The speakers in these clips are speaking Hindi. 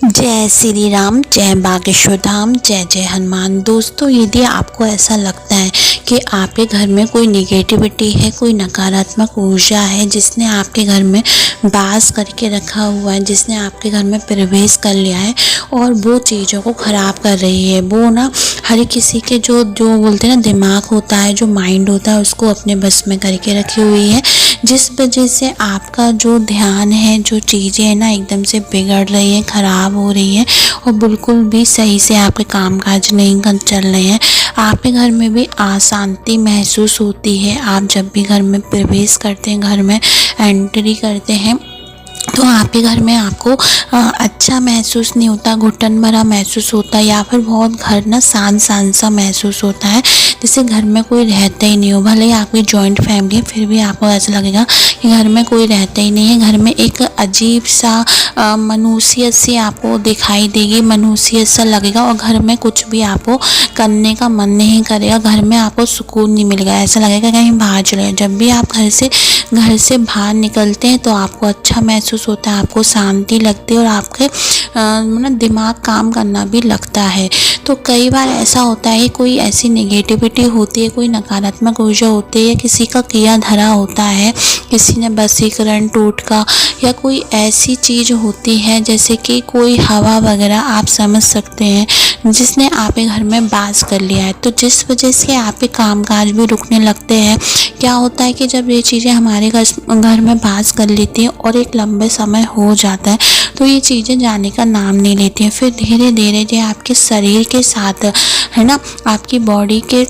जय श्री राम, जय बागेश्वर धाम, जय जय हनुमान। दोस्तों, यदि आपको ऐसा लगता है कि आपके घर में कोई निगेटिविटी है, कोई नकारात्मक ऊर्जा है जिसने आपके घर में वास करके रखा हुआ है, जिसने आपके घर में प्रवेश कर लिया है और वो चीज़ों को ख़राब कर रही है, वो ना हर किसी के जो बोलते हैं ना दिमाग होता है, जो माइंड होता है, उसको अपने बस में करके रखी हुई है, जिस वजह से आपका जो ध्यान है, जो चीज़ें हैं ना एकदम से बिगड़ रही हैं, ख़राब हो रही है और बिल्कुल भी सही से आपके कामकाज नहीं चल रहे हैं। आपके घर में भी अशांति महसूस होती है। आप जब भी घर में प्रवेश करते हैं, घर में एंट्री करते हैं, तो आपके घर में आपको अच्छा महसूस नहीं होता, घुटन भरा महसूस होता है, या फिर बहुत घर ना शांत शांत सा महसूस होता है, जैसे घर में कोई रहता ही नहीं हो। भले ही आपकी जॉइंट फैमिली है, फिर भी आपको ऐसा लगेगा कि घर में कोई रहता ही नहीं है। घर में एक अजीब सा मनुष्यत सी आपको दिखाई देगी, मनुष्यत सा लगेगा और घर में कुछ भी आपको करने का मन नहीं करेगा। घर में आपको सुकून नहीं मिलेगा, ऐसा लगेगा कहीं बाहर चले। जब भी आप घर से बाहर निकलते हैं तो आपको अच्छा महसूस होता है, आपको शांति लगती है और आपके मतलब दिमाग काम करना भी लगता है। तो कई बार ऐसा होता है, कोई ऐसी नेगेटिविटी होती है, कोई नकारात्मक ऊर्जा होती है, किसी का किया धरा होता है, किसी ने वशीकरण टोटका या कोई ऐसी चीज़ होती है जैसे कि कोई हवा वगैरह, आप समझ सकते हैं, जिसने आपके घर में वास कर लिया है। तो जिस वजह से आपके कामकाज भी रुकने लगते हैं। क्या होता है कि जब ये चीज़ें हमारे घर में वास कर लेती हैं और एक लंबे समय हो जाता है तो ये चीज़ें जाने का नाम नहीं लेती हैं। फिर धीरे धीरे जो आपके शरीर के साथ है ना, आपकी बॉडी के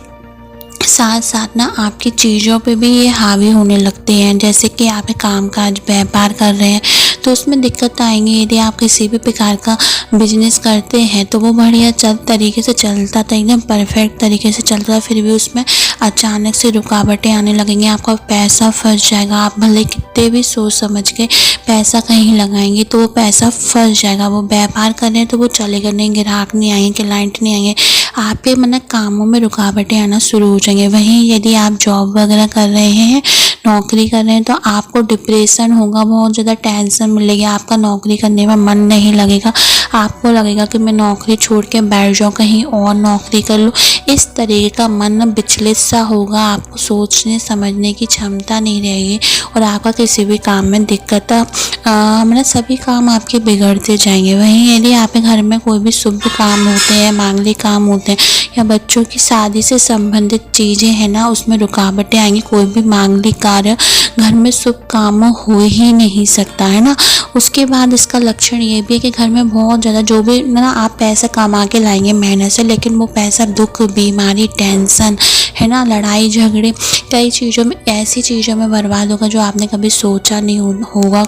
साथ साथ ना आपकी चीज़ों पे भी ये हावी होने लगते हैं। जैसे कि आप कामकाज व्यापार कर रहे हैं तो उसमें दिक्कत आएंगी। यदि आप किसी भी प्रकार का बिजनेस करते हैं तो वो बढ़िया तरीके से चलता था, एकदम परफेक्ट तरीके से चलता था, फिर भी उसमें अचानक से रुकावटें आने लगेंगी, आपका पैसा फंस जाएगा। आप भले कितने भी सोच समझ के पैसा कहीं लगाएंगे तो वो पैसा फंस जाएगा। वो व्यापार कर रहे हैं तो वो चलेगा नहीं, ग्राहक नहीं आएंगे, क्लाइंट नहीं आएंगे, आपके मतलब कामों में रुकावटें आना शुरू हो जाएंगे। वहीं यदि आप जॉब वगैरह कर रहे हैं, नौकरी कर रहे हैं, तो आपको डिप्रेशन होगा, बहुत ज़्यादा टेंशन मिलेगी, आपका नौकरी करने में मन नहीं लगेगा, आपको लगेगा कि मैं नौकरी छोड़ के बैठ जाऊँ, कहीं और नौकरी कर लूँ। इस तरीके का मन विचलित सा होगा, आपको सोचने समझने की क्षमता नहीं रहेगी और आपका किसी भी काम में दिक्कत मतलब सभी काम आपके बिगड़ते जाएंगे। वहीं यदि आपके घर में कोई भी शुभ काम होते हैं, मांगलिक काम होते हैं या बच्चों की शादी से संबंधित चीज़ें हैं ना, उसमें रुकावटें आएंगी। कोई भी मांगलिक कार्य घर में शुभ काम हो ही नहीं सकता है ना। उसके बाद इसका लक्षण ये भी है कि घर में बहुत ज़्यादा जो भी ना आप पैसा कमा के लाएंगे मेहनत से, लेकिन वो पैसा दुख, बीमारी, टेंशन है ना, लड़ाई झगड़े, कई चीज़ों में, ऐसी चीज़ों में बर्बाद होगा जो आपने कभी सोचा नहीं होगा,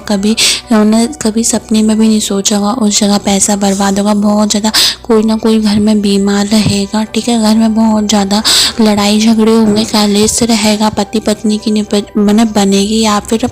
कभी सपने में भी नहीं सोचा होगा। उस जगह पैसा बर्बाद होगा। बहुत ज़्यादा कोई ना कोई घर में बीमार रहेगा, ठीक है, घर में बहुत ज़्यादा लड़ाई झगड़े होंगे, कलेश रहेगा, पति पत्नी की मतलब बनेगी, या फिर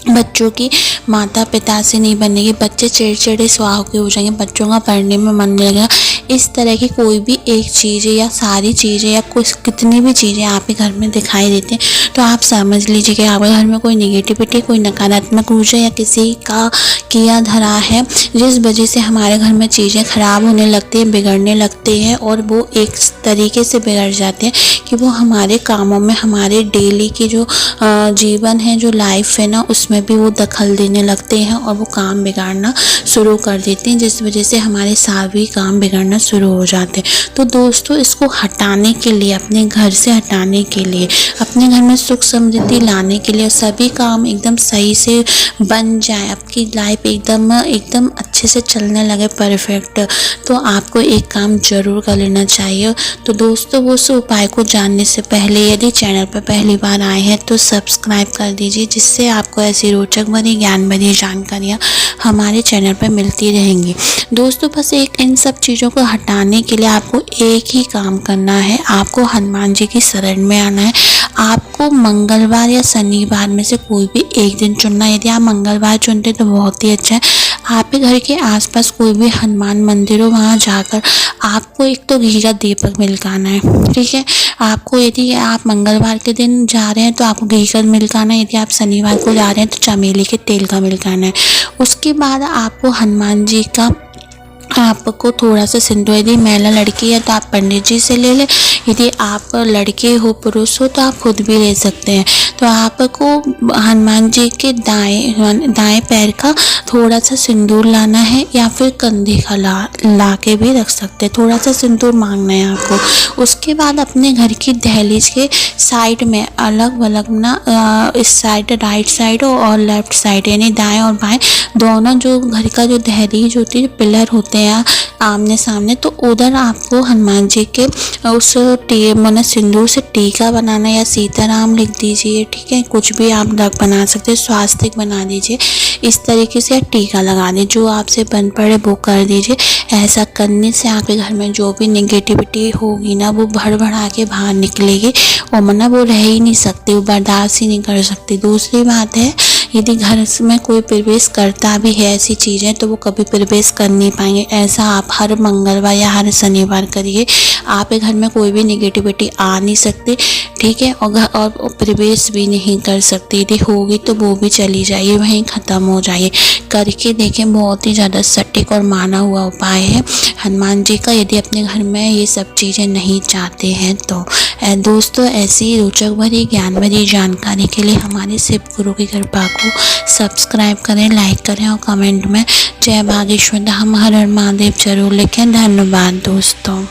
बच्चों की माता पिता से नहीं बनेगी, बच्चे चिड़चिड़े स्वभाव के हो जाएंगे, बच्चों का पढ़ने में मन नहीं लगेगा। इस तरह की कोई भी एक चीज़ या सारी चीज़ें या कुछ कितनी भी चीज़ें आपके घर में दिखाई देती हैं तो आप समझ लीजिए कि आपके घर में कोई नेगेटिविटी, कोई नकारात्मक ऊर्जा या किसी का किया धरा है, जिस वजह से हमारे घर में चीज़ें ख़राब होने लगती हैं, बिगड़ने लगती हैं और वो एक तरीके से बिगड़ जाते हैं कि वो हमारे कामों में, हमारे डेली की जो जीवन है, जो लाइफ है ना, उसमें भी वो दखल देने लगते हैं और वो काम बिगाड़ना शुरू कर देते हैं, जिस वजह से हमारे सभी काम बिगड़ना शुरू हो जाते हैं। तो दोस्तों, इसको हटाने के लिए, अपने घर से हटाने के लिए, अपने घर में सुख समृद्धि लाने के लिए, सभी काम एकदम सही से बन जाए, आपकी लाइफ एकदम अच्छे से चलने लगे परफेक्ट, तो आपको एक काम जरूर कर लेना चाहिए। तो दोस्तों, वो उस उपाय को जानने से पहले यदि चैनल पर पहली बार आए हैं तो सब्सक्राइब कर दीजिए, जिससे आपको ऐसी रोचक भरी ज्ञान भरी जानकारियाँ हमारे चैनल पर मिलती रहेंगी। दोस्तों, बस इन सब चीज़ों को हटाने के लिए आपको एक ही काम करना है, आपको हनुमान जी की शरण में आना है। आपको मंगलवार या शनिवार में से कोई भी एक दिन चुनना है। यदि आप मंगलवार चुनते हैं तो बहुत ही अच्छा है। आपके घर के आसपास कोई भी हनुमान मंदिर हो, वहाँ जाकर आपको एक तो घी का दीपक मिलकाना है, ठीक है। आपको यदि आप मंगलवार के दिन जा रहे हैं तो आपको घी का मिलकाना है, यदि आप शनिवार को जा रहे हैं तो चमेली के तेल का मिलकाना है। उसके बाद आपको हनुमान जी का आपको थोड़ा सा सिंदूर, यदि महिला लड़की है तो आप पंडित जी से ले लें, यदि आप लड़के हो पुरुष हो तो आप खुद भी ले सकते हैं। तो आपको हनुमान जी के दाएं पैर का थोड़ा सा सिंदूर लाना है या फिर कंधे का ला के भी रख सकते हैं। थोड़ा सा सिंदूर मांगना है आपको। उसके बाद अपने घर की दहलीज के साइड में अलग अलग ना इस साइड राइट साइड और लेफ्ट साइड यानी दाएं और बाएं दोनों जो घर का जो दहलीज होती है, पिलर होते हैं आमने सामने, तो उधर आपको हनुमान जी के उस मन सिंदूर से टीका बनाना या सीताराम लिख दीजिए, ठीक है, कुछ भी आप बना सकते हैं, स्वास्तिक बना दीजिए इस तरीके से, टीका लगा दीजिए, जो आपसे बन पड़े वो कर दीजिए। ऐसा करने से आपके घर में जो भी नेगेटिविटी होगी ना वो भर भरा के बाहर निकलेगी और मना वो रह ही नहीं सकती, वो बर्दाश्त ही नहीं कर सकती। दूसरी बात है, यदि घर में कोई प्रवेश करता भी है ऐसी चीज़ें तो वो कभी प्रवेश कर नहीं पाएंगे। ऐसा आप हर मंगलवार या हर शनिवार करिए, आपके घर में कोई भी नेगेटिविटी आ नहीं सकती, ठीक है, और प्रवेश भी नहीं कर सकती। यदि होगी तो वो भी चली जाइए, वहीं ख़त्म हो जाइए। करके देखें, बहुत ही ज़्यादा सटीक और माना हुआ उपाय है हनुमान जी का, यदि अपने घर में ये सब चीज़ें नहीं चाहते हैं तो। दोस्तों, ऐसी रोचक भरी ज्ञान भरी जानकारी के लिए हमारे शिव गुरु की कृपा को सब्सक्राइब करें, लाइक करें और कमेंट में जय बागेश्वर धाम हर हर महादेव जरूर लिखें। धन्यवाद दोस्तों।